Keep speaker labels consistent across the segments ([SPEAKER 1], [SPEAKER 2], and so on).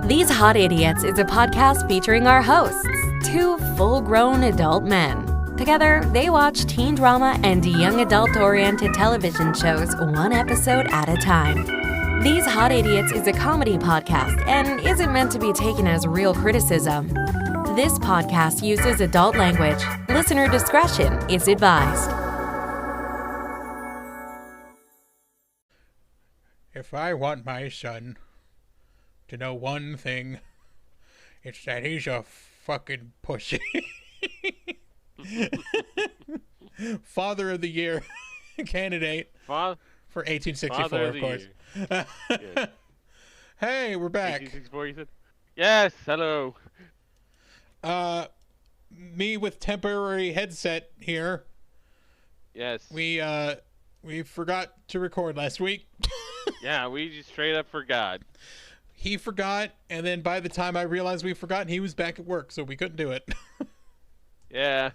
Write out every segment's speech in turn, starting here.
[SPEAKER 1] These Hot Idiots is a podcast featuring our hosts, two full-grown adult men. Together, they watch teen drama and young adult-oriented television shows one episode at a time. These Hot Idiots is a comedy podcast and isn't meant to be taken as real criticism. This podcast uses adult language. Listener discretion is advised.
[SPEAKER 2] If I want my son to know one thing, it's that he's a fucking pussy. Father of the Year candidate for 1864, of course.
[SPEAKER 3] Yeah.
[SPEAKER 2] Hey, we're back.
[SPEAKER 3] 1864, you said? Yes, hello.
[SPEAKER 2] Me with temporary headset here.
[SPEAKER 3] Yes.
[SPEAKER 2] We forgot to record last week.
[SPEAKER 3] Yeah, we just straight up forgot.
[SPEAKER 2] He forgot, and then by the time I realized we forgot, he was back at work, so we couldn't do it.
[SPEAKER 3] Yeah.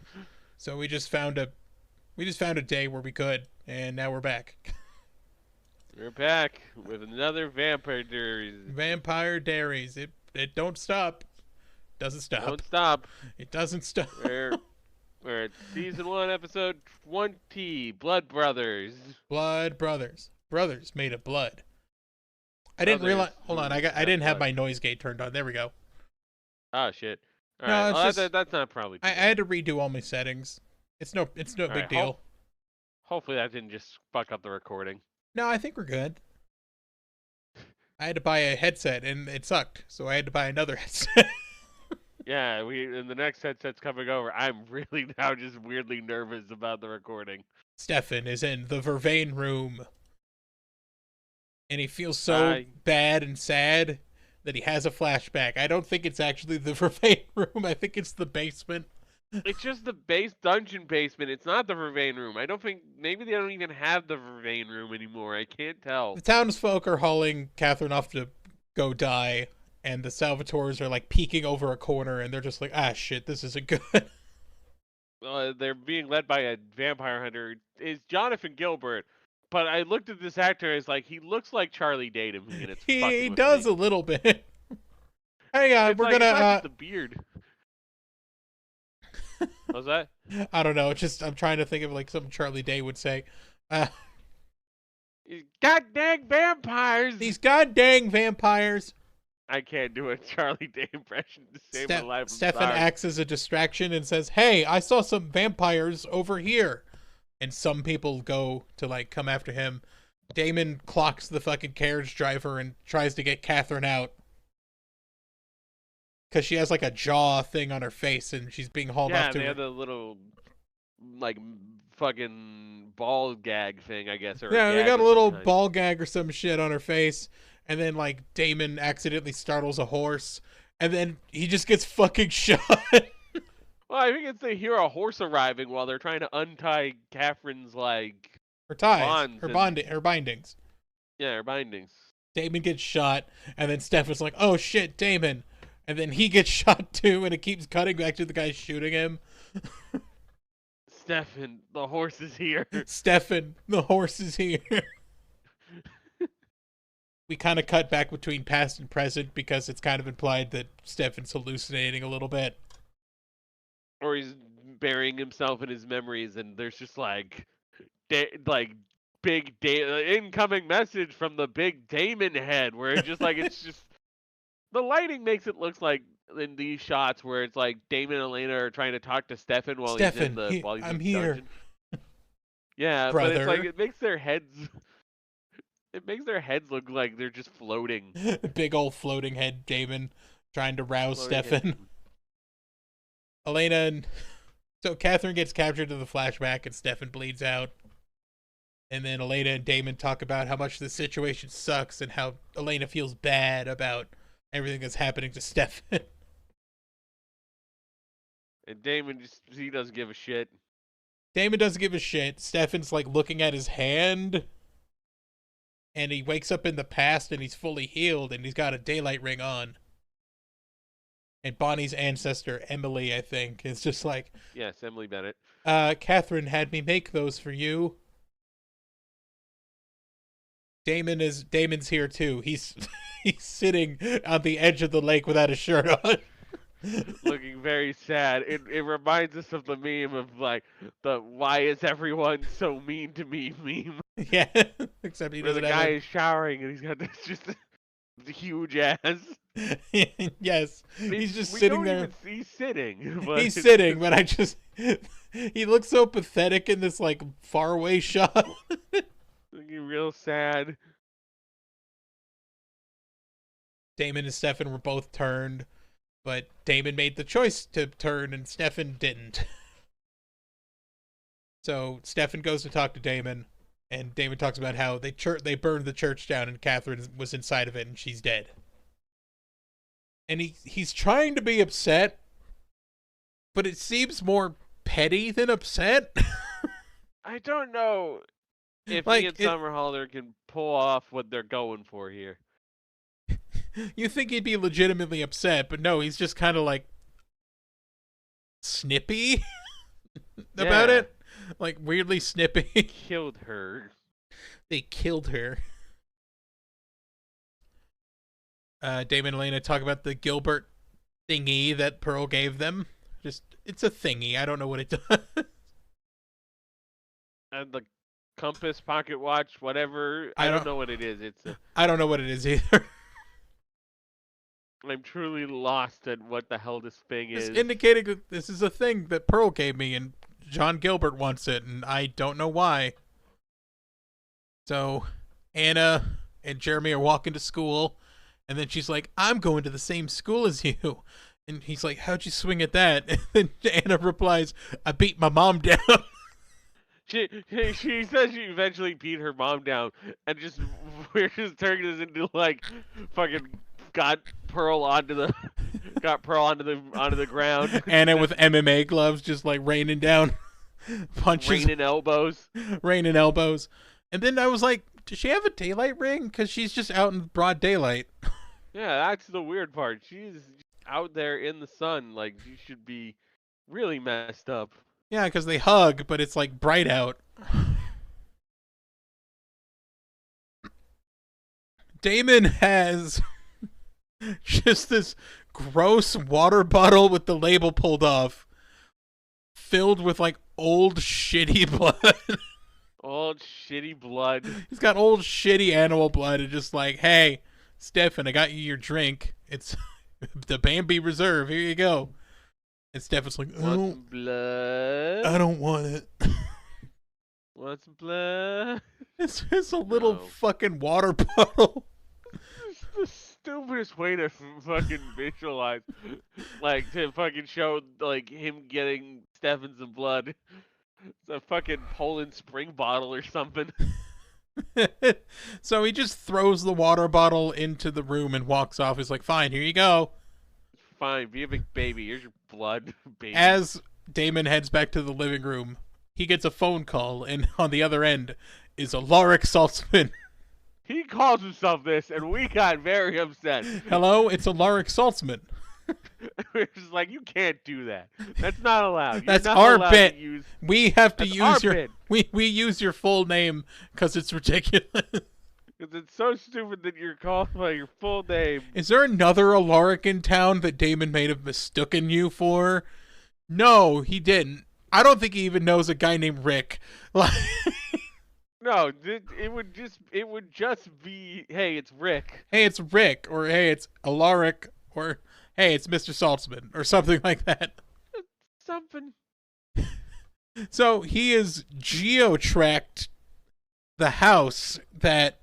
[SPEAKER 2] So we just found a day where we could, and now we're back.
[SPEAKER 3] We're back with another Vampire Diaries.
[SPEAKER 2] Vampire Diaries. It don't stop. Doesn't stop.
[SPEAKER 3] Don't stop.
[SPEAKER 2] It doesn't stop.
[SPEAKER 3] We're at season 1, episode 20, Blood Brothers.
[SPEAKER 2] Blood Brothers. Brothers made of blood. I didn't realize. Hold on, I didn't have my noise gate turned on. There we go.
[SPEAKER 3] Oh shit. All
[SPEAKER 2] No,
[SPEAKER 3] right.
[SPEAKER 2] it's
[SPEAKER 3] Well,
[SPEAKER 2] just-
[SPEAKER 3] that's not probably.
[SPEAKER 2] I had to redo all my settings. It's no big
[SPEAKER 3] right,
[SPEAKER 2] deal.
[SPEAKER 3] Hopefully that didn't just fuck up the recording.
[SPEAKER 2] No, I think we're good. I had to buy a headset and it sucked, so I had to buy another headset.
[SPEAKER 3] Yeah, and the next headset's coming over. I'm really now just weirdly nervous about the recording.
[SPEAKER 2] Stefan is in the Vervain room. And he feels so bad and sad that he has a flashback. I don't think it's actually the Vervain room. I think it's the basement.
[SPEAKER 3] It's just the dungeon basement. It's not the Vervain room. I don't think, maybe they don't even have the Vervain room anymore. I can't tell.
[SPEAKER 2] The townsfolk are hauling Catherine off to go die, and the Salvatores are like peeking over a corner, and they're just like, ah, shit, this isn't good.
[SPEAKER 3] They're being led by a vampire hunter. It's Jonathan Gilbert. But I looked at this actor as like, he looks like Charlie Day to me, and it's fucking
[SPEAKER 2] He
[SPEAKER 3] with
[SPEAKER 2] does
[SPEAKER 3] me.
[SPEAKER 2] a little bit. Hang on,
[SPEAKER 3] It's
[SPEAKER 2] we're
[SPEAKER 3] like,
[SPEAKER 2] gonna
[SPEAKER 3] it's not just the beard. What's that?
[SPEAKER 2] I don't know, it's just I'm trying to think of like something Charlie Day would say.
[SPEAKER 3] God dang vampires!
[SPEAKER 2] These goddamn vampires.
[SPEAKER 3] I can't do a Charlie Day impression to save my life. I'm
[SPEAKER 2] Stefan
[SPEAKER 3] sorry.
[SPEAKER 2] acts as a distraction and says, "Hey, I saw some vampires over here." And some people go to like come after him. Damon clocks the fucking carriage driver and tries to get Catherine out. Because she has like a jaw thing on her face and she's being hauled off to
[SPEAKER 3] they
[SPEAKER 2] her.
[SPEAKER 3] have the little, like, fucking ball gag thing, I guess. Or
[SPEAKER 2] Yeah,
[SPEAKER 3] a
[SPEAKER 2] they
[SPEAKER 3] gag
[SPEAKER 2] got a
[SPEAKER 3] of
[SPEAKER 2] little
[SPEAKER 3] some kind.
[SPEAKER 2] ball gag or some shit on her face. And then like Damon accidentally startles a horse. And then he just gets fucking shot.
[SPEAKER 3] Well, I think it's they hear a horse arriving while they're trying to untie Catherine's, like,
[SPEAKER 2] Her ties.
[SPEAKER 3] bonds
[SPEAKER 2] Her
[SPEAKER 3] and-
[SPEAKER 2] her bindings.
[SPEAKER 3] Yeah, her bindings.
[SPEAKER 2] Damon gets shot, and then Stefan's like, oh shit, Damon. And then he gets shot too, and it keeps cutting back to the guy shooting him.
[SPEAKER 3] Stefan, the horse is here.
[SPEAKER 2] Stefan, the horse is here. We kind of cut back between past and present because it's kind of implied that Stefan's hallucinating a little bit.
[SPEAKER 3] Or he's burying himself in his memories, and there's just, like, big incoming message from the big Damon head, where it's just like, it's just, the lighting makes it look like in these shots where it's like Damon and Elena are trying to talk to Stefan while he's in the
[SPEAKER 2] I'm
[SPEAKER 3] in the
[SPEAKER 2] here.
[SPEAKER 3] dungeon. Yeah,
[SPEAKER 2] Brother.
[SPEAKER 3] but it's like it makes their heads look like they're just floating.
[SPEAKER 2] Big old floating head Damon trying to rouse
[SPEAKER 3] Floating
[SPEAKER 2] Stefan.
[SPEAKER 3] head.
[SPEAKER 2] Elena and... So Catherine gets captured in the flashback and Stefan bleeds out. And then Elena and Damon talk about how much the situation sucks and how Elena feels bad about everything that's happening to Stefan.
[SPEAKER 3] And Damon he doesn't give a shit.
[SPEAKER 2] Damon doesn't give a shit. Stefan's like looking at his hand. And he wakes up in the past and he's fully healed and he's got a daylight ring on. And Bonnie's ancestor, Emily, I think, is just like,
[SPEAKER 3] Yes, Emily Bennett.
[SPEAKER 2] Catherine had me make those for you. Damon's here too. He's sitting on the edge of the lake without a shirt on.
[SPEAKER 3] Looking very sad. It reminds us of the meme of like the "Why is everyone so mean to me" meme.
[SPEAKER 2] Yeah, except he
[SPEAKER 3] Where the
[SPEAKER 2] doesn't
[SPEAKER 3] guy
[SPEAKER 2] have
[SPEAKER 3] is showering and he's got this just huge ass.
[SPEAKER 2] yes, he's just sitting there.
[SPEAKER 3] He's sitting. But
[SPEAKER 2] He's sitting, but he looks so pathetic in this like faraway shot.
[SPEAKER 3] Looking real sad.
[SPEAKER 2] Damon and Stefan were both turned, but Damon made the choice to turn and Stefan didn't. So Stefan goes to talk to Damon, and Damon talks about how they burned the church down and Catherine was inside of it and she's dead. And he's trying to be upset, but it seems more petty than upset.
[SPEAKER 3] I don't know if
[SPEAKER 2] Like,
[SPEAKER 3] he and Summerhalder can pull off what they're going for here.
[SPEAKER 2] You think he'd be legitimately upset, but no, he's just kind of like snippy about
[SPEAKER 3] Yeah.
[SPEAKER 2] it. Like weirdly snippy.
[SPEAKER 3] Killed her.
[SPEAKER 2] They killed her. Damon and Elena talk about the Gilbert thingy that Pearl gave them. It's a thingy. I don't know what it does.
[SPEAKER 3] And the compass, pocket watch, whatever. I don't know what it is.
[SPEAKER 2] I don't know what it is either.
[SPEAKER 3] I'm truly lost at what the hell this thing is.
[SPEAKER 2] It's indicating that this is a thing that Pearl gave me and John Gilbert wants it, and I don't know why. So Anna and Jeremy are walking to school, and then she's like, I'm going to the same school as you. And he's like, how'd you swing at that? And then Anna replies, I beat my mom down.
[SPEAKER 3] She says she eventually beat her mom down, and we're just turning this into like fucking got Pearl onto the ground.
[SPEAKER 2] Anna with MMA gloves just like raining down punches.
[SPEAKER 3] Raining elbows.
[SPEAKER 2] And then I was like, does she have a daylight ring? Because she's just out in broad daylight.
[SPEAKER 3] Yeah, that's the weird part. She's out there in the sun, like she should be really messed up.
[SPEAKER 2] Yeah, because they hug, but it's like bright out. Damon has just this gross water bottle with the label pulled off, filled with like old shitty blood.
[SPEAKER 3] Old shitty blood.
[SPEAKER 2] He's got old shitty animal blood and just like, hey, Stefan, I got you your drink. It's the Bambi Reserve. Here you go. And Stefan's like,
[SPEAKER 3] Want some blood?
[SPEAKER 2] I don't want it.
[SPEAKER 3] Want some blood?
[SPEAKER 2] It's a little fucking water bottle.
[SPEAKER 3] It's the stupidest way to fucking visualize, like to fucking show like him getting Stefan some blood. It's a fucking Poland Spring bottle or something.
[SPEAKER 2] So he just throws the water bottle into the room and walks off. He's like, fine, here you go.
[SPEAKER 3] Fine, be a big baby. Here's your blood, baby.
[SPEAKER 2] As Damon heads back to the living room, he gets a phone call, and on the other end is Alaric Saltzman.
[SPEAKER 3] He calls himself this, and we got very upset.
[SPEAKER 2] Hello, it's Alaric Saltzman.
[SPEAKER 3] We're just like, you can't do that. That's not allowed.
[SPEAKER 2] That's
[SPEAKER 3] not
[SPEAKER 2] our
[SPEAKER 3] allowed
[SPEAKER 2] bit.
[SPEAKER 3] To use...
[SPEAKER 2] We have to
[SPEAKER 3] That's
[SPEAKER 2] use
[SPEAKER 3] our
[SPEAKER 2] your
[SPEAKER 3] bit.
[SPEAKER 2] we use your full name because it's ridiculous.
[SPEAKER 3] Because it's so stupid that you're called by your full name.
[SPEAKER 2] Is there another Alaric in town that Damon may have mistaken you for? No, he didn't. I don't think he even knows a guy named Rick.
[SPEAKER 3] No, it would just be, hey, it's Rick.
[SPEAKER 2] Hey, it's Rick, or hey, it's Alaric, or hey, it's Mr. Saltzman, or something like that.
[SPEAKER 3] Something.
[SPEAKER 2] So he is geo-tracked the house that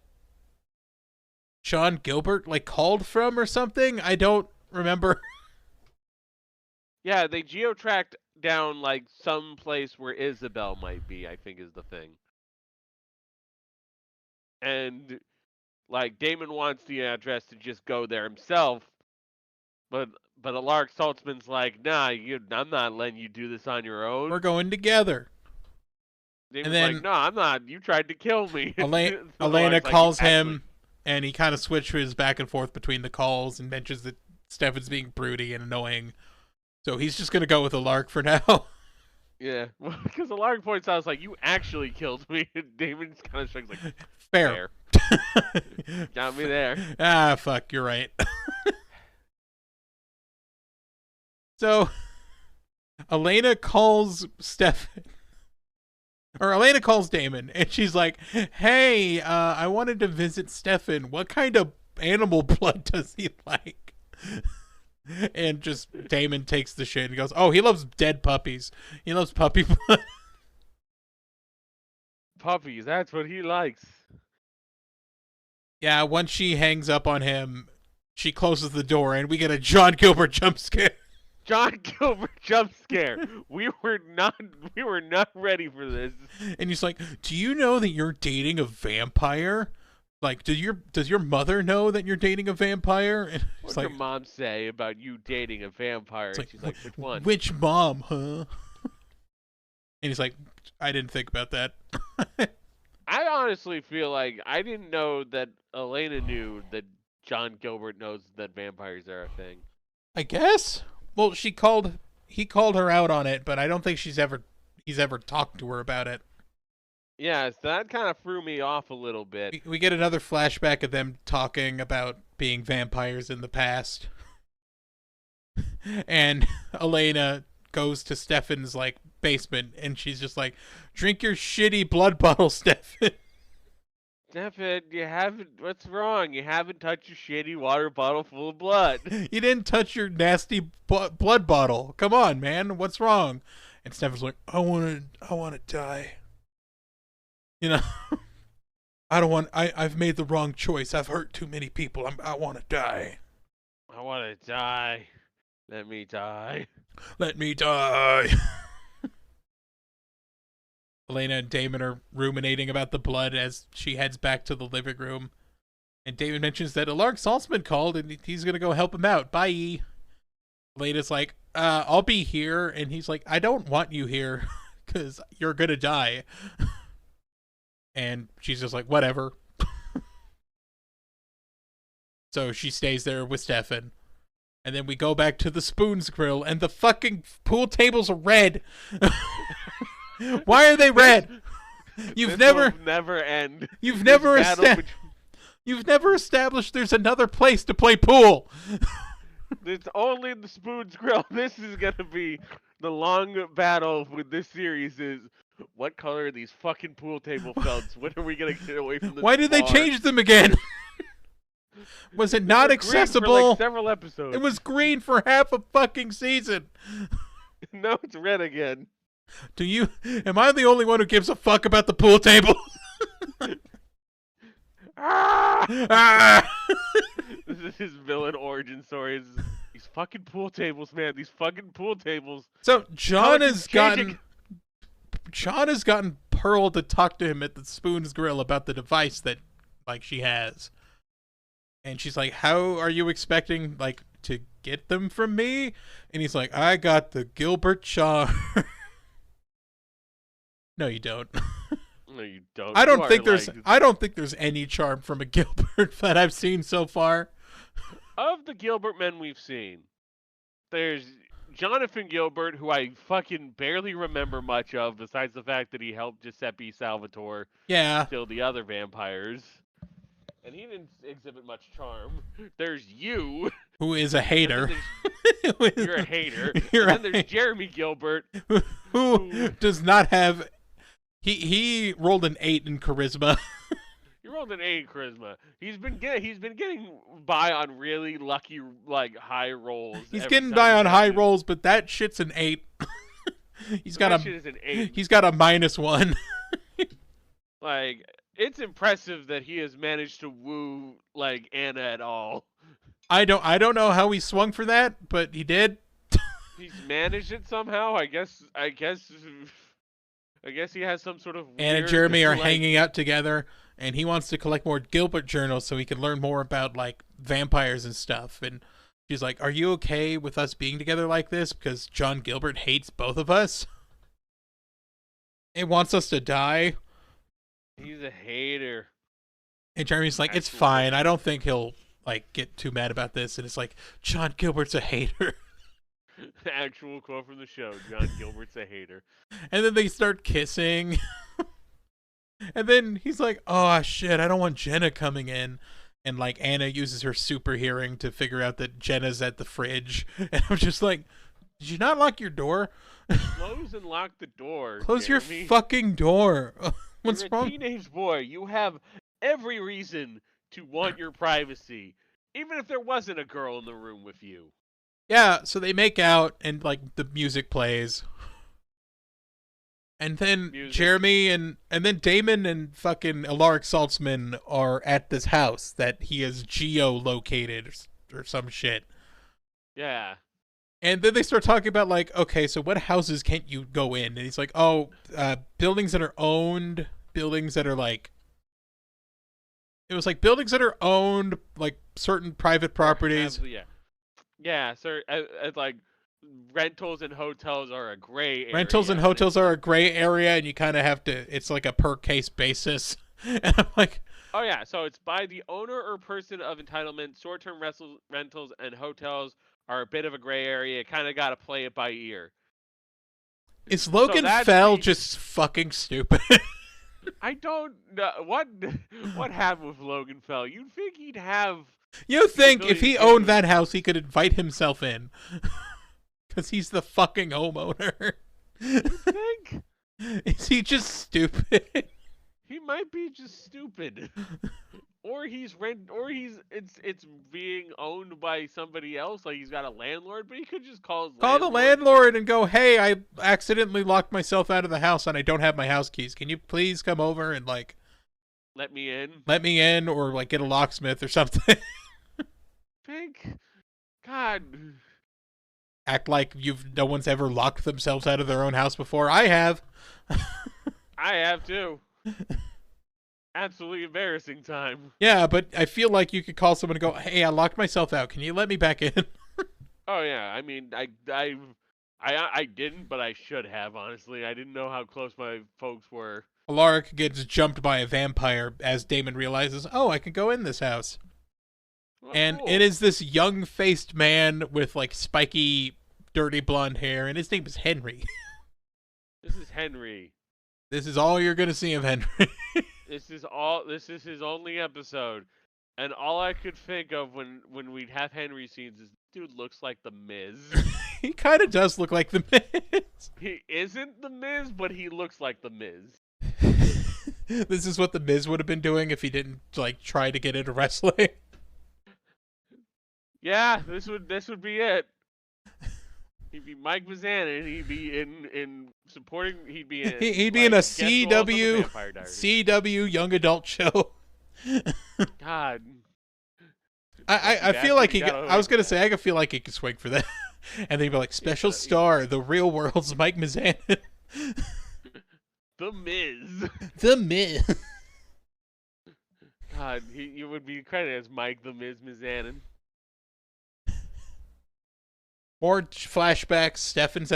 [SPEAKER 2] John Gilbert like called from or something. I don't remember.
[SPEAKER 3] Yeah, they geo-tracked down like some place where Isabel might be, I think is the thing. And like Damon wants the address to just go there himself, but Alaric Saltzman's like, nah, I'm not letting you do this on your own.
[SPEAKER 2] We're going together.
[SPEAKER 3] Damon's like, no, I'm not. You tried to kill me.
[SPEAKER 2] Elena calls him, and he kind of switches back and forth between the calls and mentions that Stefan's being broody and annoying. So he's just going to go with Alaric for now.
[SPEAKER 3] Yeah, because Alaric points out, like, you actually killed me. And Damon's kind of shrugs like,
[SPEAKER 2] Fair.
[SPEAKER 3] Got me there.
[SPEAKER 2] Ah, fuck, you're right. So, Elena calls Stefan. Or Elena calls Damon, and she's like, hey, I wanted to visit Stefan. What kind of animal blood does he like? And just Damon takes the shit and goes, oh, he loves dead puppies. He loves puppy blood.
[SPEAKER 3] Puppies, that's what he likes.
[SPEAKER 2] Yeah, once she hangs up on him, she closes the door, and we get a John Gilbert jump scare.
[SPEAKER 3] John Gilbert jump scare. We were not ready for this.
[SPEAKER 2] And he's like, do you know that you're dating a vampire? Like, does your mother know that you're dating a vampire? And
[SPEAKER 3] What's your mom say about you dating a vampire? And she's like, which one?
[SPEAKER 2] Which mom, huh? And he's like, I didn't think about that.
[SPEAKER 3] I honestly feel like I didn't know that Elena knew that John Gilbert knows that vampires are a thing.
[SPEAKER 2] I guess. Well, he called her out on it, but I don't think he's ever talked to her about it.
[SPEAKER 3] Yeah, so that kind of threw me off a little bit.
[SPEAKER 2] We get another flashback of them talking about being vampires in the past. And Elena goes to Stefan's like basement, and she's just like, drink your shitty blood bottle, Stefan.
[SPEAKER 3] Stefan, what's wrong? You haven't touched your shitty water bottle full of blood.
[SPEAKER 2] You didn't touch your nasty blood bottle. Come on, man. What's wrong? And Stefan's like, I want to die. You know, I've made the wrong choice. I've hurt too many people. I want to die.
[SPEAKER 3] I want to die. Let me die.
[SPEAKER 2] Let me die. Elena and Damon are ruminating about the blood as she heads back to the living room. And Damon mentions that Alaric Saltzman called and he's going to go help him out. Bye. Elena's like, I'll be here. And he's like, I don't want you here because you're going to die. And she's just like, whatever. So she stays there with Stefan. And then we go back to the Spoons Grill, and the fucking pool tables are red. Why are they red? You've never
[SPEAKER 3] end.
[SPEAKER 2] You've never established there's another place to play pool.
[SPEAKER 3] It's only the Spoons Grill. This is gonna be the long battle with this series. Is what color are these fucking pool table felts? When are we gonna get away from this?
[SPEAKER 2] Why did they change them again? Was it not accessible?
[SPEAKER 3] For like several episodes.
[SPEAKER 2] It was green for half a fucking season.
[SPEAKER 3] No, it's red again.
[SPEAKER 2] Am I the only one who gives a fuck about the pool table?
[SPEAKER 3] This is his villain origin story. These fucking pool tables, man. These fucking pool tables.
[SPEAKER 2] So John has gotten Pearl to talk to him at the Spoons Grill about the device that like she has. And she's like, how are you expecting like to get them from me? And he's like, I got the Gilbert charm. No, you don't.
[SPEAKER 3] No, you don't.
[SPEAKER 2] I don't think there's any charm from a Gilbert that I've seen so far.
[SPEAKER 3] Of the Gilbert men we've seen, there's Jonathan Gilbert, who I fucking barely remember much of, besides the fact that he helped Giuseppe Salvatore kill the other vampires. And he didn't exhibit much charm. There's you.
[SPEAKER 2] Who is a hater.
[SPEAKER 3] You're a hater. And then there's Jeremy Gilbert.
[SPEAKER 2] Who does not have... He rolled an 8 in charisma.
[SPEAKER 3] He rolled an 8 in charisma. He's been getting by on really lucky, like, high rolls.
[SPEAKER 2] He's getting by on high rolls, but that shit's an 8. He's got
[SPEAKER 3] shit is an 8.
[SPEAKER 2] He's got a -1.
[SPEAKER 3] Like... It's impressive that he has managed to woo like Anna at all.
[SPEAKER 2] I don't know how he swung for that, but he did.
[SPEAKER 3] He's managed it somehow. I guess he has some sort of weird,
[SPEAKER 2] Anna and Jeremy are hanging out together, and he wants to collect more Gilbert journals so he can learn more about like vampires and stuff. And she's like, "Are you okay with us being together like this? Because John Gilbert hates both of us. He wants us to die."
[SPEAKER 3] He's a hater.
[SPEAKER 2] And Jeremy's like, it's fine. I don't think he'll like get too mad about this. And it's like, John Gilbert's a hater.
[SPEAKER 3] Actual quote from the show. John Gilbert's a hater.
[SPEAKER 2] And then they start kissing. And then he's like, oh shit, I don't want Jenna coming in. And like Anna uses her super hearing to figure out that Jenna's at the fridge. And I'm just like, did you not lock your door?
[SPEAKER 3] Close and lock the door.
[SPEAKER 2] Close
[SPEAKER 3] Jeremy.
[SPEAKER 2] your fucking door. What's
[SPEAKER 3] You're a
[SPEAKER 2] wrong?
[SPEAKER 3] teenage boy. You have every reason to want your privacy, even if there wasn't a girl in the room with you.
[SPEAKER 2] Yeah, so they make out and like the music plays. And then Jeremy and then Damon and fucking Alaric Saltzman are at this house that he has geo-located or some shit.
[SPEAKER 3] Yeah.
[SPEAKER 2] And then they start talking about like, okay, so what houses can't you go in? And he's like, oh, buildings that are owned, buildings that are like, it was like buildings that are owned, like certain private properties.
[SPEAKER 3] Yeah, so like rentals and hotels are a gray area.
[SPEAKER 2] Rentals and hotels are a gray area, and you kind of have to, it's like a per case basis. And I'm like,
[SPEAKER 3] oh yeah, so it's by the owner or person of entitlement. Short-term rentals and hotels are a bit of a gray area. Kind of got to play it by ear.
[SPEAKER 2] Is Logan Fell just fucking stupid?
[SPEAKER 3] I don't know. What happened with Logan Fell? You'd think he'd have...
[SPEAKER 2] You think if he owned that house, he could invite himself in. Because he's the fucking homeowner.
[SPEAKER 3] You think?
[SPEAKER 2] Is he just stupid?
[SPEAKER 3] He might be just stupid. Or it's being owned by somebody else, like he's got a landlord, but he could just call
[SPEAKER 2] the landlord and go, hey, I accidentally locked myself out of the house and I don't have my house keys. Can you please come over and like
[SPEAKER 3] let me in,
[SPEAKER 2] or like get a locksmith or something?
[SPEAKER 3] Think, God,
[SPEAKER 2] act like no one's ever locked themselves out of their own house before. I have.
[SPEAKER 3] I have too. Absolutely embarrassing time.
[SPEAKER 2] Yeah, but I feel like you could call someone and go, hey, I locked myself out. Can you let me back in?
[SPEAKER 3] Oh yeah, I mean, I didn't, but I should have, honestly. I didn't know how close my folks were.
[SPEAKER 2] Alaric gets jumped by a vampire as Damon realizes, oh, I can go in this house.
[SPEAKER 3] Oh,
[SPEAKER 2] and
[SPEAKER 3] cool.
[SPEAKER 2] It is this young-faced man with like spiky, dirty blonde hair, and his name is Henry.
[SPEAKER 3] This is Henry.
[SPEAKER 2] This is all you're gonna see of Henry.
[SPEAKER 3] This is his only episode. And all I could think of when we'd have Henry scenes is, dude looks like the Miz.
[SPEAKER 2] He kind of does look like the Miz.
[SPEAKER 3] He isn't the Miz, but he looks like the Miz.
[SPEAKER 2] This is what the Miz would have been doing if he didn't like try to get into wrestling.
[SPEAKER 3] Yeah, this would be it. He'd be Mike Mizanin, and he'd be in supporting. He'd be in.
[SPEAKER 2] He'd be in a CW young adult show.
[SPEAKER 3] God.
[SPEAKER 2] I feel like I was gonna say I feel like he could swing for that, and they'd be like special star, the real world's Mike Mizanin.
[SPEAKER 3] The Miz.
[SPEAKER 2] The Miz.
[SPEAKER 3] God, you would be credited as Mike the Miz Mizanin.
[SPEAKER 2] More flashbacks. Stefan's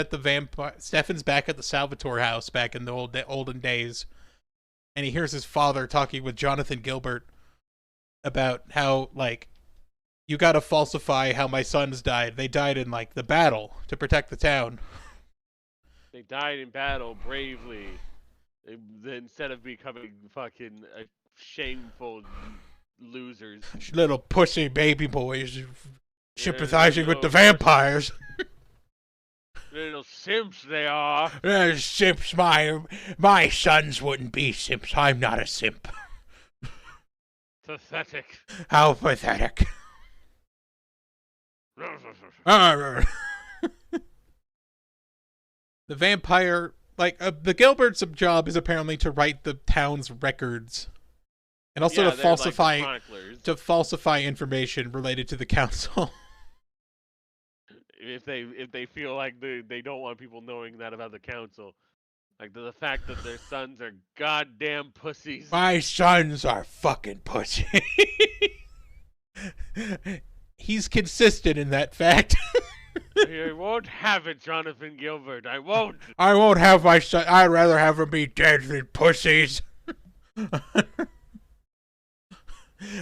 [SPEAKER 2] back at the Salvatore house back in the olden days, and he hears his father talking with Jonathan Gilbert about how like you got to falsify how my sons died. They died in like the battle to protect the town.
[SPEAKER 3] They died in battle bravely, instead of becoming fucking shameful losers.
[SPEAKER 2] Little pussy baby boys. Sympathizing with the vampires.
[SPEAKER 3] Little simps they are.
[SPEAKER 2] Simps, my sons wouldn't be simps. I'm not a simp.
[SPEAKER 3] Pathetic.
[SPEAKER 2] How pathetic. The vampire, like, the Gilbert's job is apparently to write the town's records. And also to falsify information related to the council.
[SPEAKER 3] If they feel like they don't want people knowing that about the council, like the fact that their sons are goddamn pussies.
[SPEAKER 2] My sons are fucking pussies. He's consistent in that fact.
[SPEAKER 3] I won't have it, Jonathan Gilbert. I won't.
[SPEAKER 2] I won't have my son. I'd rather have them be dead than pussies.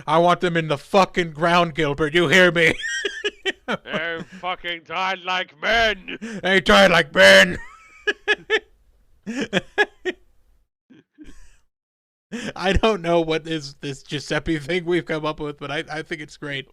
[SPEAKER 2] I want them in the fucking ground, Gilbert. You hear me?
[SPEAKER 3] They fucking died like men.
[SPEAKER 2] They died like men. I don't know what is this Giuseppe thing we've come up with, but I think it's great.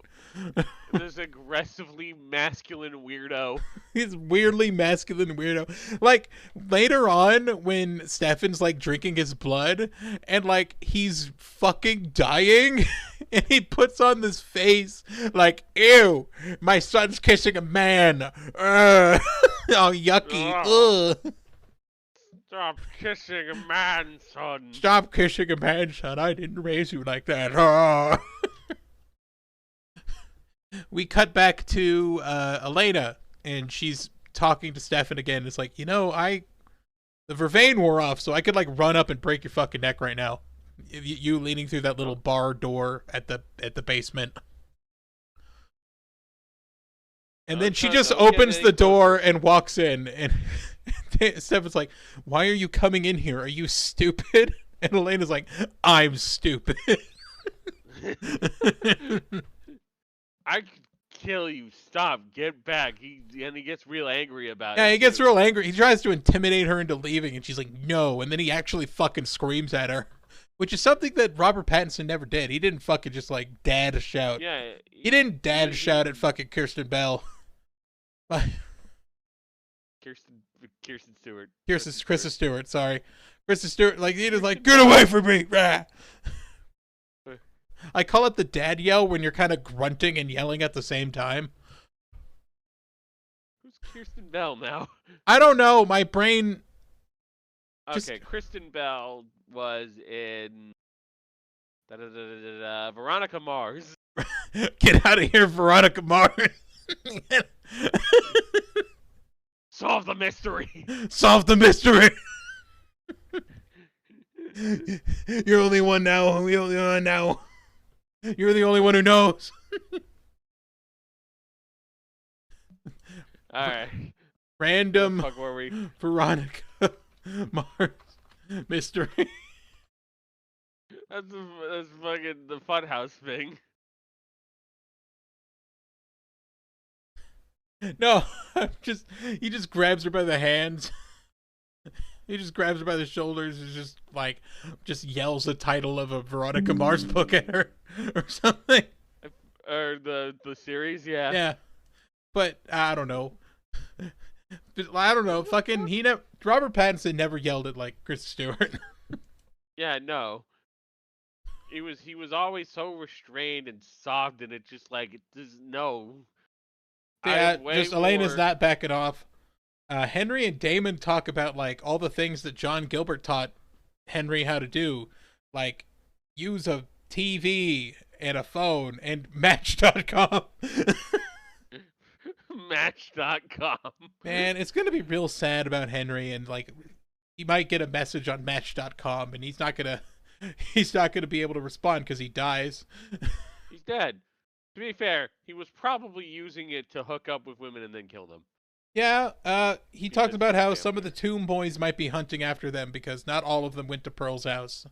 [SPEAKER 3] This aggressively masculine weirdo.
[SPEAKER 2] He's weirdly masculine weirdo. Like, later on, when Stefan's, like, drinking his blood, and, like, he's fucking dying, and he puts on this face, like, ew, my son's kissing a man. Oh, yucky. Ugh.
[SPEAKER 3] Stop kissing a man, son.
[SPEAKER 2] Stop kissing a man, son. I didn't raise you like that. Oh. We cut back to Elena, and she's talking to Stefan again. It's like, the vervain wore off, so I could, like, run up and break your fucking neck right now. You leaning through that little bar door at the basement. And then she just opens the door and walks in, and Stefan's like, why are you coming in here? Are you stupid? And Elena's like, I'm stupid.
[SPEAKER 3] I could kill you. Stop. Get back. He gets real angry about it.
[SPEAKER 2] Yeah, he gets real angry. He tries to intimidate her into leaving, and she's like, no. And then he actually fucking screams at her, which is something that Robert Pattinson never did. He didn't fucking just, like, dad a shout.
[SPEAKER 3] Yeah.
[SPEAKER 2] He didn't dad a shout at fucking Kirsten Bell.
[SPEAKER 3] Kristen Stewart.
[SPEAKER 2] Kristen Stewart, sorry. Kristen Stewart, like, he was like, get away from me! Rah! I call it the dad yell when you're kind of grunting and yelling at the same time.
[SPEAKER 3] Who's Kirsten Bell now?
[SPEAKER 2] I don't know. My brain.
[SPEAKER 3] Okay, Kristen Bell was in Veronica Mars.
[SPEAKER 2] Get out of here, Veronica Mars.
[SPEAKER 3] Solve the mystery.
[SPEAKER 2] Solve the mystery. You're only one now. You're the only one now. You're the only one who knows.
[SPEAKER 3] Alright.
[SPEAKER 2] Random
[SPEAKER 3] Fuck were we?
[SPEAKER 2] Veronica Mars mystery.
[SPEAKER 3] That's fucking the funhouse thing.
[SPEAKER 2] No, he just grabs her by the hands. He just grabs her by the shoulders and just yells the title of a Veronica Mars book at her or something.
[SPEAKER 3] Or the series, yeah.
[SPEAKER 2] Yeah. But I don't know. Fucking Robert Pattinson never yelled at like Kristen Stewart.
[SPEAKER 3] Yeah, no. He was always so restrained and soft, and it just like it just no.
[SPEAKER 2] Yeah, just Elena's not backing off. Henry and Damon talk about like all the things that John Gilbert taught Henry how to do, like use a TV and a phone and Match.com.
[SPEAKER 3] Match.com.
[SPEAKER 2] Man, it's gonna be real sad about Henry, and like he might get a message on Match.com, and he's not gonna be able to respond because he dies.
[SPEAKER 3] He's dead. To be fair, he was probably using it to hook up with women and then kill them.
[SPEAKER 2] Yeah, he talked about how some of the Tomb Boys might be hunting after them because not all of them went to Pearl's house.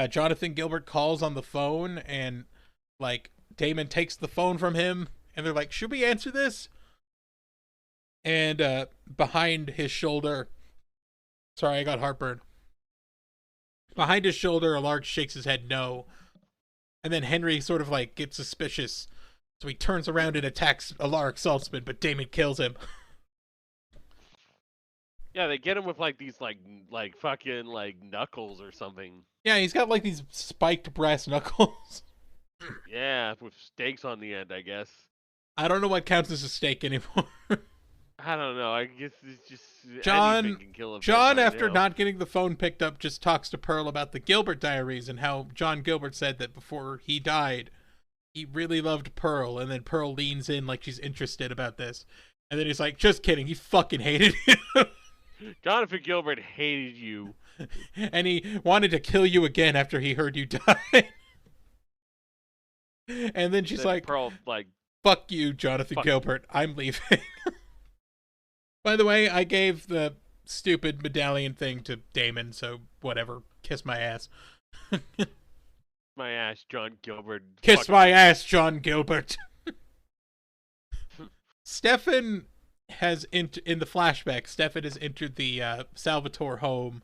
[SPEAKER 2] Jonathan Gilbert calls on the phone, and like Damon takes the phone from him, and they're like, should we answer this? And behind his shoulder, sorry, I got heartburn. Behind his shoulder, Alaric shakes his head no. And then Henry sort of like gets suspicious. So he turns around and attacks Alaric Saltzman, but Damon kills him.
[SPEAKER 3] Yeah, they get him with like these like fucking like knuckles or something.
[SPEAKER 2] Yeah, he's got like these spiked brass knuckles.
[SPEAKER 3] Yeah, with stakes on the end, I guess.
[SPEAKER 2] I don't know what counts as a stake anymore.
[SPEAKER 3] I don't know. I guess it's just
[SPEAKER 2] John,
[SPEAKER 3] can kill a
[SPEAKER 2] John,
[SPEAKER 3] right
[SPEAKER 2] after
[SPEAKER 3] now.
[SPEAKER 2] not getting the phone picked up, just talks to Pearl about the Gilbert Diaries and how John Gilbert said that before he died, he really loved Pearl, and then Pearl leans in like she's interested about this. And then he's like, just kidding, he fucking hated you.
[SPEAKER 3] Jonathan Gilbert hated you.
[SPEAKER 2] And he wanted to kill you again after he heard you die. And then she's like,
[SPEAKER 3] Pearl, like,
[SPEAKER 2] fuck you, Jonathan Gilbert, I'm leaving. By the way, I gave the stupid medallion thing to Damon, so whatever, kiss my ass.
[SPEAKER 3] My ass, John Gilbert.
[SPEAKER 2] Kiss my ass, John Gilbert. Stefan has in the flashback, Stefan has entered the Salvatore home,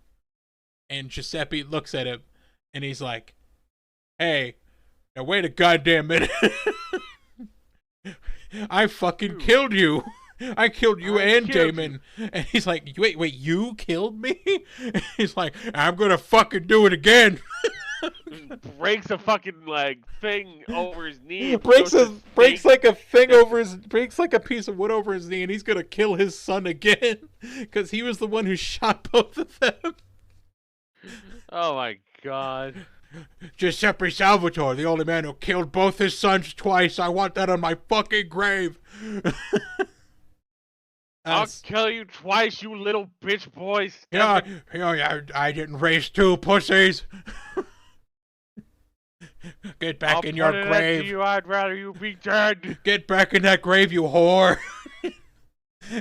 [SPEAKER 2] and Giuseppe looks at him, and he's like, "Hey, now wait a goddamn minute! I fucking killed you! I killed you and Damon!" And he's like, "Wait, you killed me?" He's like, "I'm gonna fucking do it again."
[SPEAKER 3] Breaks a fucking like thing over his knee.
[SPEAKER 2] breaks like a piece of wood over his knee, and he's gonna kill his son again because he was the one who shot both of them.
[SPEAKER 3] Oh my god.
[SPEAKER 2] Giuseppe Salvatore, the only man who killed both his sons twice. I want that on my fucking grave.
[SPEAKER 3] I'll kill you twice, you little bitch boy.
[SPEAKER 2] Yeah, I didn't raise two pussies. Get back in your grave.
[SPEAKER 3] You, I'd rather you be dead.
[SPEAKER 2] Get back in that grave, you whore.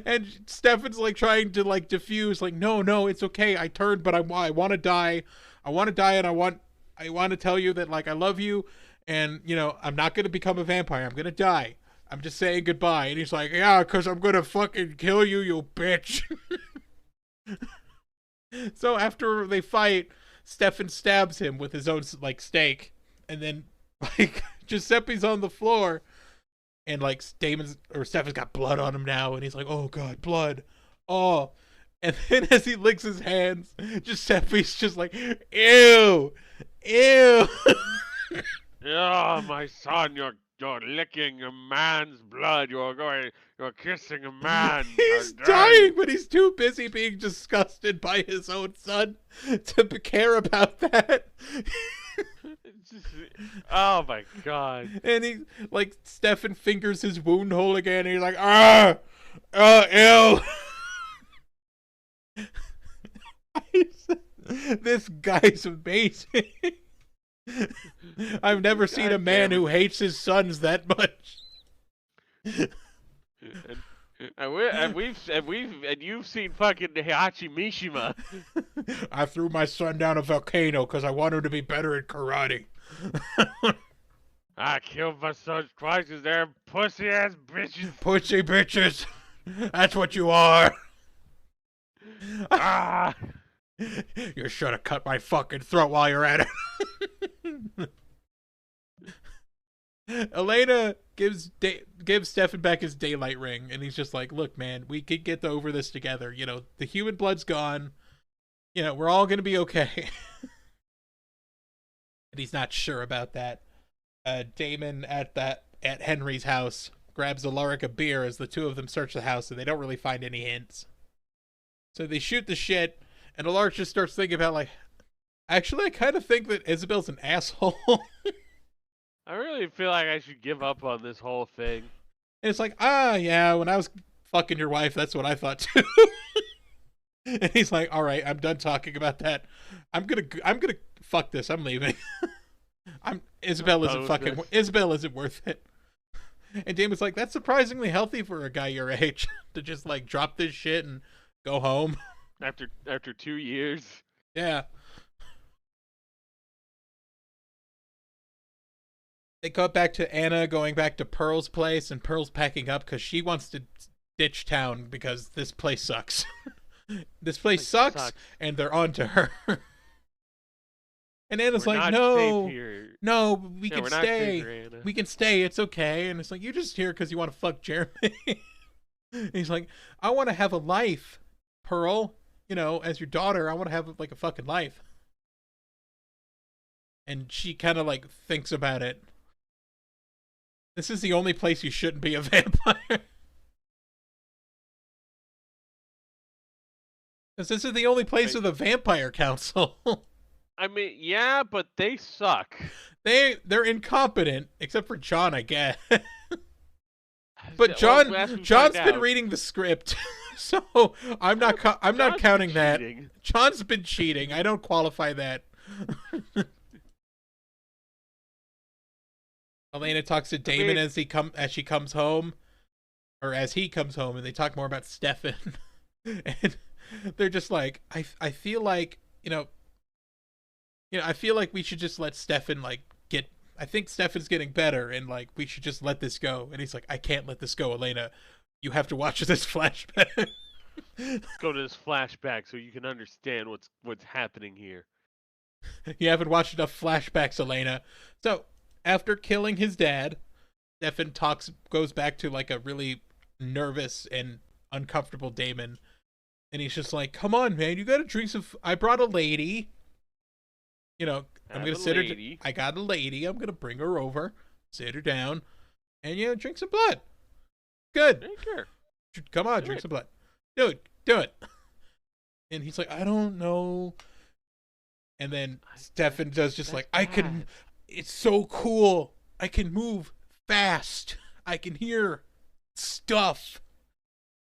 [SPEAKER 2] And Stefan's like trying to like diffuse, like, no, it's okay. I turned, but I want to die. I want to die, and I want to tell you that like I love you, and you know I'm not gonna become a vampire. I'm gonna die. I'm just saying goodbye. And he's like, yeah, because I'm gonna fucking kill you, you bitch. So after they fight, Stefan stabs him with his own like stake, and then like Giuseppe's on the floor, and like Stefan's got blood on him now, and he's like, oh god, blood, oh. And then as he licks his hands, Giuseppe's just like, ew.
[SPEAKER 3] Oh, my son, you're licking a man's blood. You're kissing a man.
[SPEAKER 2] He's dying, but he's too busy being disgusted by his own son to care about that.
[SPEAKER 3] Oh my god.
[SPEAKER 2] And he like Stefan fingers his wound hole again, and he's like, ew. This guy's amazing. I've never seen a man who hates his sons that much.
[SPEAKER 3] And you've seen fucking Heihachi Mishima.
[SPEAKER 2] I threw my son down a volcano because I want him to be better at karate.
[SPEAKER 3] I killed my sons twice because they're pussy ass bitches.
[SPEAKER 2] Pussy bitches. That's what you are.
[SPEAKER 3] Ah.
[SPEAKER 2] You should have cut my fucking throat while you're at it. Elena gives Stefan back his daylight ring, and he's just like, look, man, we could get over this together. You know, the human blood's gone. You know, we're all going to be okay. And he's not sure about that. Damon at Henry's house grabs Alaric a beer as the two of them search the house, and they don't really find any hints. So they shoot the shit, and Alaric just starts thinking about, like, actually, I kind of think that Isabel's an asshole.
[SPEAKER 3] I really feel like I should give up on this whole thing.
[SPEAKER 2] And it's like, yeah, when I was fucking your wife, that's what I thought too. And he's like, all right, I'm done talking about that. I'm gonna fuck this. I'm leaving. Isabel isn't worth it. And Damon's like, that's surprisingly healthy for a guy your age to just like drop this shit and go home.
[SPEAKER 3] After 2 years.
[SPEAKER 2] Yeah. They cut back to Anna going back to Pearl's place, and Pearl's packing up because she wants to ditch town because this place sucks. This place sucks, and they're on to her. And Anna's like, no, we can stay. Here, we can stay. It's okay. And it's like, you're just here because you want to fuck Jeremy. And he's like, I want to have a life, Pearl. You know, as your daughter, I want to have like a fucking life. And she kind of like thinks about it. This is the only place you shouldn't be a vampire. Because this is the only place with a vampire council.
[SPEAKER 3] I mean, yeah, but they suck.
[SPEAKER 2] They're incompetent, except for John, I guess. But John's been reading the script, so I'm not counting that. John's been cheating. I don't qualify that. Elena talks to Damon as he comes home, and they talk more about Stefan. And they're just like, I feel like, I feel like we should just let Stefan I think Stefan's getting better, and like we should just let this go. And he's like, I can't let this go, Elena. You have to watch this flashback.
[SPEAKER 3] Let's go to this flashback so you can understand what's happening here.
[SPEAKER 2] You haven't watched enough flashbacks, Elena. So, after killing his dad, Stefan goes back to like a really nervous and uncomfortable Damon. And he's just like, come on, man, you gotta drink some... I brought a lady. You know, I'm gonna sit her... I got a lady. I'm gonna bring her over, sit her down, and, you know, drink some blood. Good.
[SPEAKER 3] Drink her.
[SPEAKER 2] Come on, drink some blood. Do it. And he's like, I don't know. And then Stefan does just like, it's so cool. I can move fast. I can hear stuff.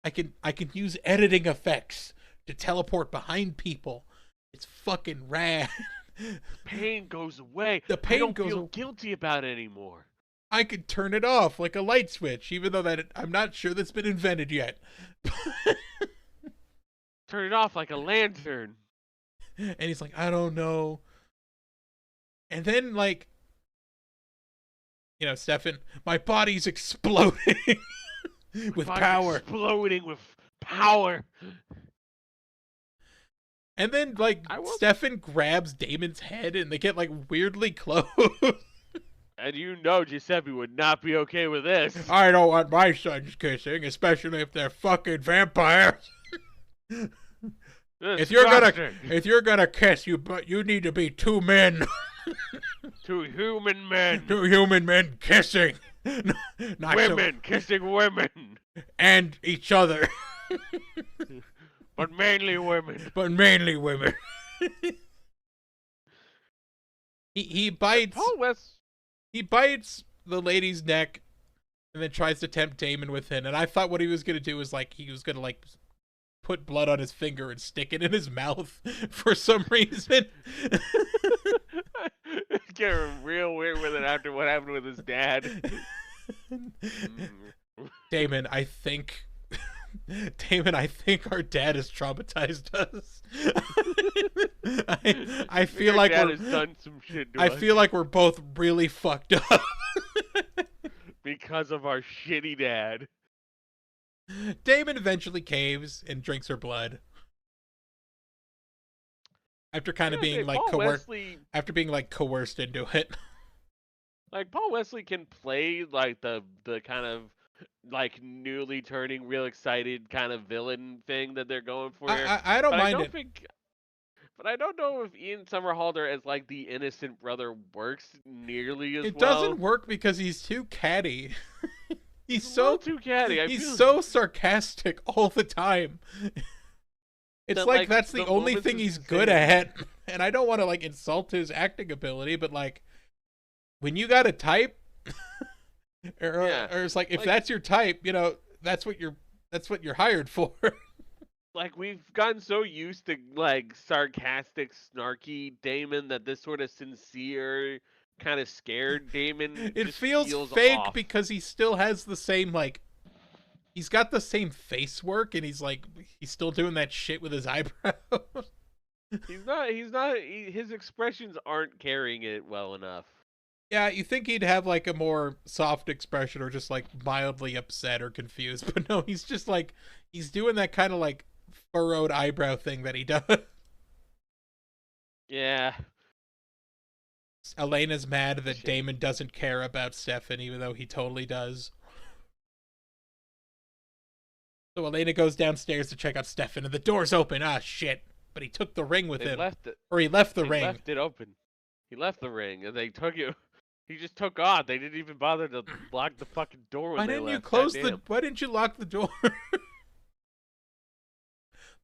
[SPEAKER 2] I can use editing effects to teleport behind people. It's fucking rad.
[SPEAKER 3] Pain goes away.
[SPEAKER 2] The pain
[SPEAKER 3] I don't
[SPEAKER 2] goes
[SPEAKER 3] feel guilty about it anymore.
[SPEAKER 2] I could turn it off like a light switch, even though I'm not sure that's been invented yet.
[SPEAKER 3] Turn it off like a lantern.
[SPEAKER 2] And he's like, I don't know. And then, like, you know, Stefan, my body's exploding with power.
[SPEAKER 3] Exploding with power.
[SPEAKER 2] And then, like, Stefan grabs Damon's head and they get, like, weirdly close.
[SPEAKER 3] And you know Giuseppe would not be okay with this.
[SPEAKER 2] I don't want my sons kissing, especially if they're fucking vampires. If you're gonna kiss, you need to be two men.
[SPEAKER 3] Two human men.
[SPEAKER 2] Two human men kissing. Not
[SPEAKER 3] women kissing women.
[SPEAKER 2] And each other.
[SPEAKER 3] But mainly women.
[SPEAKER 2] He bites. He bites the lady's neck, and then tries to tempt Damon with it. And I thought what he was gonna do was he was gonna put blood on his finger and stick it in his mouth for some reason.
[SPEAKER 3] It's getting real weird with it after what happened with his dad.
[SPEAKER 2] Damon, I think our dad has traumatized us. I feel like
[SPEAKER 3] dad has done some shit to us.
[SPEAKER 2] Feel like we're both really fucked up
[SPEAKER 3] because of our shitty dad.
[SPEAKER 2] Damon eventually caves and drinks her blood. After kind of being coerced into it.
[SPEAKER 3] Like Paul Wesley can play like the kind of like newly turning real excited kind of villain thing that they're going for.
[SPEAKER 2] I don't mind it.
[SPEAKER 3] But I don't know if Ian Somerhalder as like the innocent brother works nearly as well.
[SPEAKER 2] It doesn't work because he's too catty. He's so
[SPEAKER 3] too catty.
[SPEAKER 2] He's so sarcastic all the time. It's like that's the only thing he's good at. And I don't want to insult his acting ability, but when you got a type, or it's if that's your type, that's what you're hired for.
[SPEAKER 3] Like we've gotten so used to sarcastic, snarky Damon that this sort of sincere, kind of scared Damon.
[SPEAKER 2] It feels fake
[SPEAKER 3] off.
[SPEAKER 2] Because he still has the same he's got the same face work, and he's still doing that shit with his eyebrows.
[SPEAKER 3] He's not. His expressions aren't carrying it well enough.
[SPEAKER 2] Yeah, you think he'd have a more soft expression or just mildly upset or confused, but no, he's just he's doing that kind of furrowed eyebrow thing that he does.
[SPEAKER 3] Yeah.
[SPEAKER 2] Elena's mad that Damon doesn't care about Stefan, even though he totally does. So Elena goes downstairs to check out Stefan, and the door's open. Ah, shit. But he took the ring with him. Or he left the ring. He
[SPEAKER 3] left it open. He left the ring, and they took it. He just took off. They didn't even bother to lock the fucking door when they left.
[SPEAKER 2] Why didn't you lock the door?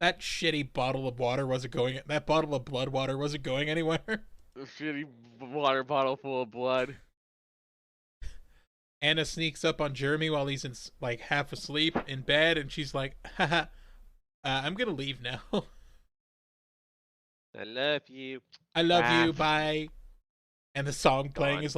[SPEAKER 2] That shitty bottle of water wasn't going... That bottle of blood water wasn't going anywhere.
[SPEAKER 3] A shitty water bottle full of blood.
[SPEAKER 2] Anna sneaks up on Jeremy while he's in half asleep in bed, and she's like, haha, I'm gonna leave now.
[SPEAKER 3] I love you.
[SPEAKER 2] I love you, bye. And the song playing is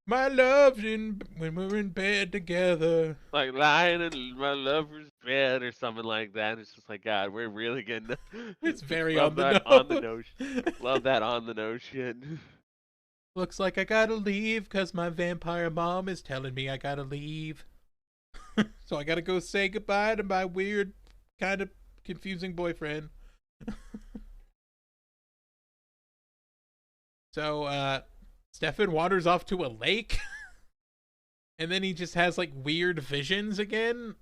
[SPEAKER 2] my love's when we're in bed together.
[SPEAKER 3] Lying in my lover's bed or something like that. It's just God, we're really getting...
[SPEAKER 2] It's very on the
[SPEAKER 3] nose. Love that on the nose shit.
[SPEAKER 2] Looks like I gotta leave because my vampire mom is telling me I gotta leave. So I gotta go say goodbye to my weird, kind of confusing boyfriend. So, Stefan wanders off to a lake. And then he just has, like, weird visions again.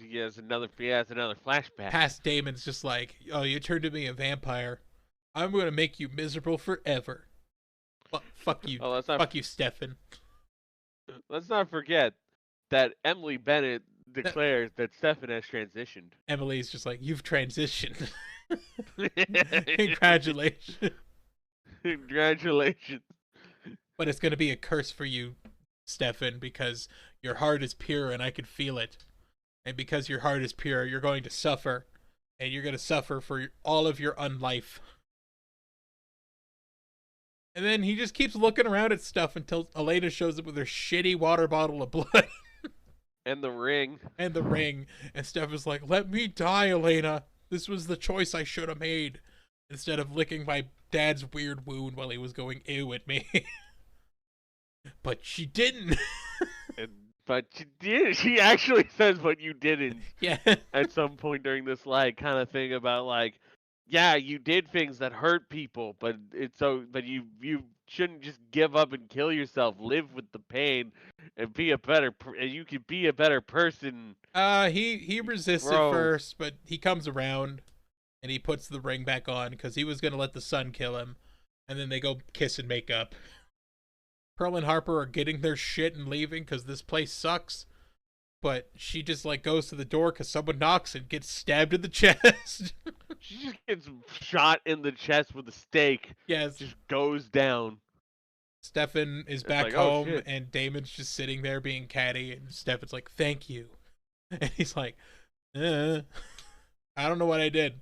[SPEAKER 3] He has another flashback.
[SPEAKER 2] Past Damon's just like, oh, you turned into me a vampire. I'm gonna make you miserable forever. Fuck you. Fuck you, Stefan.
[SPEAKER 3] Let's not forget that Emily Bennett declares that Stefan has transitioned.
[SPEAKER 2] Emily's just like, you've transitioned. Congratulations.
[SPEAKER 3] Congratulations.
[SPEAKER 2] But it's gonna be a curse for you, Stefan, because your heart is pure and I can feel it. And because your heart is pure, you're going to suffer. And you're going to suffer for all of your unlife. And then he just keeps looking around at stuff until Elena shows up with her shitty water bottle of blood.
[SPEAKER 3] And the ring.
[SPEAKER 2] And the ring. And Stefan's like, let me die, Elena. This was the choice I should have made. Instead of licking my dad's weird wound while he was going ew at me. But she didn't.
[SPEAKER 3] But she did. She actually says, "But you didn't."
[SPEAKER 2] Yeah.
[SPEAKER 3] At some point during this, like, kind of thing about like, yeah, you did things that hurt people, but you shouldn't just give up and kill yourself. Live with the pain, and be a better. And you can be a better person.
[SPEAKER 2] He resists at first, but he comes around, and he puts the ring back on because he was gonna let the sun kill him, and then they go kiss and make up. Pearl and Harper are getting their shit and leaving because this place sucks. But she just, like, goes to the door because someone knocks and gets stabbed in the chest.
[SPEAKER 3] She just gets shot in the chest with a stake.
[SPEAKER 2] Yes.
[SPEAKER 3] Just goes down.
[SPEAKER 2] Stefan is back
[SPEAKER 3] like,
[SPEAKER 2] home,
[SPEAKER 3] oh,
[SPEAKER 2] and Damon's just sitting there being catty, and Stefan's like, thank you. And he's like, I don't know what I did.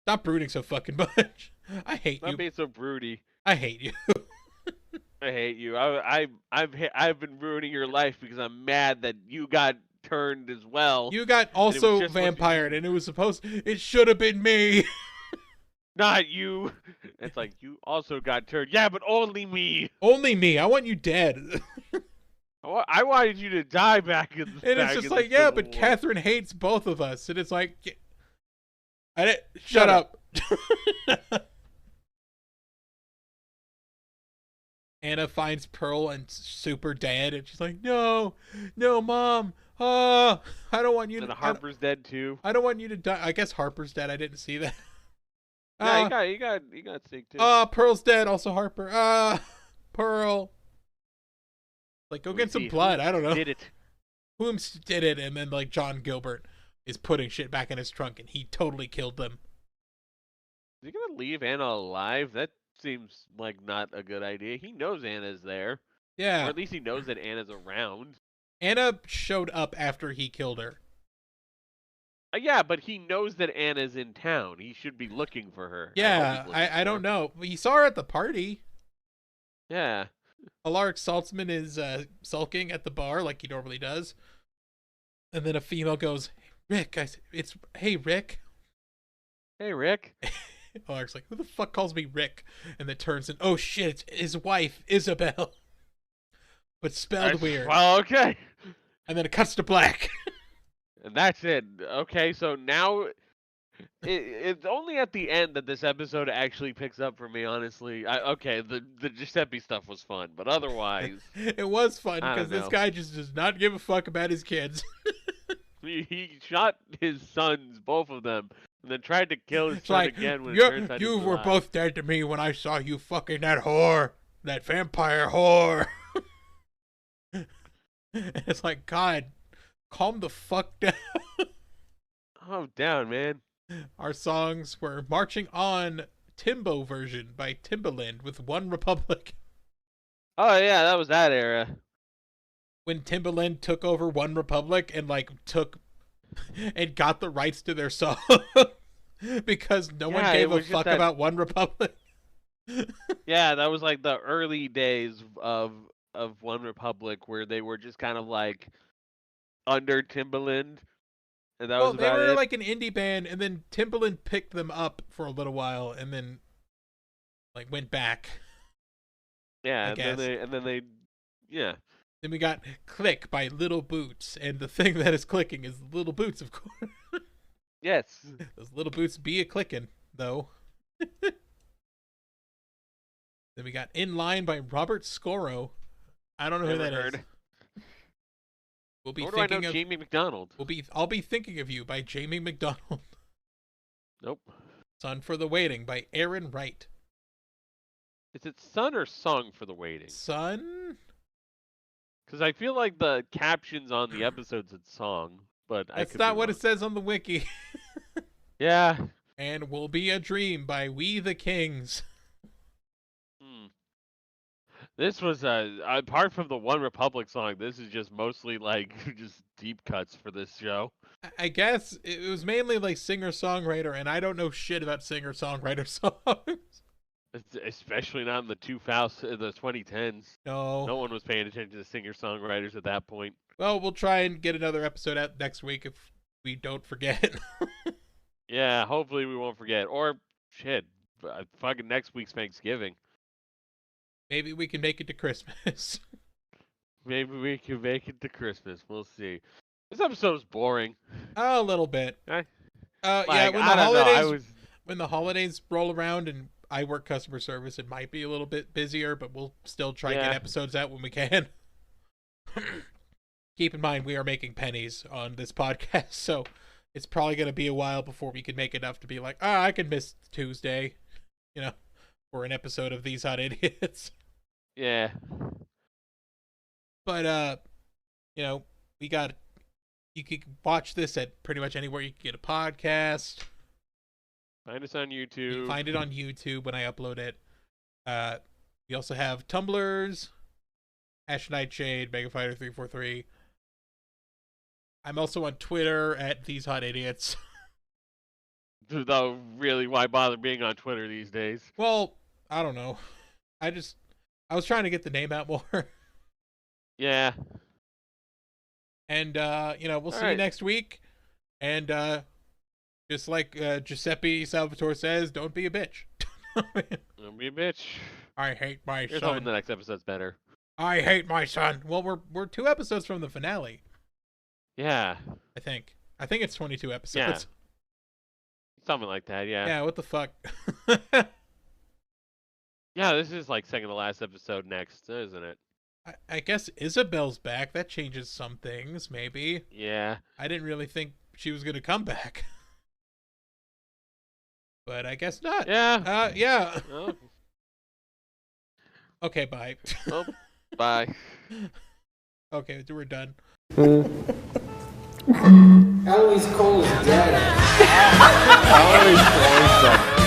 [SPEAKER 2] Stop brooding so fucking much. I hate you.
[SPEAKER 3] Stop being so broody.
[SPEAKER 2] I hate you.
[SPEAKER 3] I hate you. I've been ruining your life because I'm mad that you got turned as well.
[SPEAKER 2] You got also vampired, and it should have been me.
[SPEAKER 3] Not you. It's like, you also got turned. Yeah, but only me.
[SPEAKER 2] Only me. I want you dead.
[SPEAKER 3] I wanted you to die back in the
[SPEAKER 2] And it's just like, yeah, but Catherine hates both of us. And it's like, shut up. Anna finds Pearl and super dead, and she's like, no, Mom. I don't want you to.
[SPEAKER 3] And Harper's dead too.
[SPEAKER 2] I don't want you to die. I guess Harper's dead. I didn't see that.
[SPEAKER 3] Yeah, he got sick too.
[SPEAKER 2] Pearl's dead. Also Harper. Pearl. Like, go get some blood. I don't know.
[SPEAKER 3] Did it?
[SPEAKER 2] Whom did it? And then, like, John Gilbert is putting shit back in his trunk, and he totally killed them.
[SPEAKER 3] Is he gonna leave Anna alive? That seems like not a good idea. He knows Anna's there.
[SPEAKER 2] Yeah.
[SPEAKER 3] Or at least he knows that Anna's around.
[SPEAKER 2] Anna showed up after he killed her.
[SPEAKER 3] Yeah, but he knows that Anna's in town. He should be looking for her.
[SPEAKER 2] Yeah, I don't know. He saw her at the party.
[SPEAKER 3] Yeah.
[SPEAKER 2] Alaric Saltzman is sulking at the bar like he normally does. And then a female goes, Rick, hey, Rick.
[SPEAKER 3] Hey, Rick.
[SPEAKER 2] Alaric's like, who the fuck calls me Rick? And then turns and, oh shit, it's his wife, Isabel. But spelled weird.
[SPEAKER 3] Well, okay.
[SPEAKER 2] And then it cuts to black.
[SPEAKER 3] And that's it. Okay, so now it's only at the end that this episode actually picks up for me, honestly. The Giuseppe stuff was fun, but otherwise...
[SPEAKER 2] It was fun, because this guy just does not give a fuck about his kids.
[SPEAKER 3] He shot his sons, both of them, and then tried to kill his son again when it turns out
[SPEAKER 2] you were both dead to me when I saw you fucking that whore. That vampire whore. It's like, God, calm the fuck down.
[SPEAKER 3] Calm down, man.
[SPEAKER 2] Our songs were Marching On, Timbo version by Timbaland with One Republic.
[SPEAKER 3] Oh, yeah, that was that era.
[SPEAKER 2] When Timbaland took over One Republic and, like, and got the rights to their song. Because no one gave a fuck about One Republic.
[SPEAKER 3] Yeah, that was, like, the early days of One Republic, where they were just kind of like under Timbaland, and that was about it.
[SPEAKER 2] They were like an indie band, and then Timbaland picked them up for a little while, and then like went back.
[SPEAKER 3] Yeah, and then they
[SPEAKER 2] Then we got Click by Little Boots, and the thing that is clicking is Little Boots, of course.
[SPEAKER 3] Yes.
[SPEAKER 2] Those little boots be a clicking, though. Then we got In Line by Robert Scoro. I don't know who that is. We'll be thinking
[SPEAKER 3] I know
[SPEAKER 2] of
[SPEAKER 3] Jamie McDonald.
[SPEAKER 2] I'll be thinking of you by Jamie McDonald.
[SPEAKER 3] Nope.
[SPEAKER 2] Sun for the Waiting by Aaron Wright.
[SPEAKER 3] Is it Sun or Sung for the Waiting?
[SPEAKER 2] Sun?
[SPEAKER 3] Because I feel like the captions on the episodes said song, but
[SPEAKER 2] that's not what it says on the wiki.
[SPEAKER 3] Yeah.
[SPEAKER 2] And Will Be a Dream by We the Kings.
[SPEAKER 3] This was apart from the One Republic song, this is just mostly like just deep cuts for this show.
[SPEAKER 2] I guess it was mainly like singer-songwriter, and I don't know shit about singer-songwriter songs.
[SPEAKER 3] Especially not in the 2010s.
[SPEAKER 2] No.
[SPEAKER 3] No one was paying attention to singer-songwriters at that point.
[SPEAKER 2] Well, we'll try and get another episode out next week if we don't forget.
[SPEAKER 3] Yeah, hopefully we won't forget. Or, shit, fucking next week's Thanksgiving.
[SPEAKER 2] Maybe we can make it to Christmas.
[SPEAKER 3] Maybe we can make it to Christmas. We'll see. This episode was boring.
[SPEAKER 2] A little bit. Yeah, when the holidays roll around and I work customer service, it might be a little bit busier, but we'll still try to get episodes out when we can. Keep in mind, we are making pennies on this podcast, so it's probably going to be a while before we can make enough to be like, I can miss Tuesday, for an episode of These Hot Idiots.
[SPEAKER 3] Yeah.
[SPEAKER 2] But, you can watch this at pretty much anywhere you can get a podcast.
[SPEAKER 3] Find us on YouTube.
[SPEAKER 2] You can find it on YouTube when I upload it. We also have Tumblrs, Ashe Nightshade, Megafighter343. I'm also on Twitter at These Hot Idiots.
[SPEAKER 3] Though, really, why bother being on Twitter these days?
[SPEAKER 2] Well, I don't know. I was trying to get the name out more.
[SPEAKER 3] Yeah.
[SPEAKER 2] And, we'll see you next week. And, just like Giuseppe Salvatore says, don't be a bitch.
[SPEAKER 3] Don't be a bitch.
[SPEAKER 2] I hate my
[SPEAKER 3] Here's
[SPEAKER 2] son.
[SPEAKER 3] hoping the next episode's better.
[SPEAKER 2] I hate my son. Well, we're 2 episodes from the finale.
[SPEAKER 3] Yeah.
[SPEAKER 2] I think it's 22 episodes.
[SPEAKER 3] Yeah. Something like that, yeah.
[SPEAKER 2] Yeah, what the fuck?
[SPEAKER 3] Yeah, this is like second to last episode next, isn't it?
[SPEAKER 2] I guess Isabel's back. That changes some things, maybe.
[SPEAKER 3] Yeah.
[SPEAKER 2] I didn't really think she was going to come back. But I guess not.
[SPEAKER 3] Yeah.
[SPEAKER 2] Yeah.
[SPEAKER 3] Oh.
[SPEAKER 2] Okay, bye.
[SPEAKER 3] Well, bye.
[SPEAKER 2] Okay, we're done.
[SPEAKER 4] Eloise Cole is dead.
[SPEAKER 5] Eloise Cole is dead.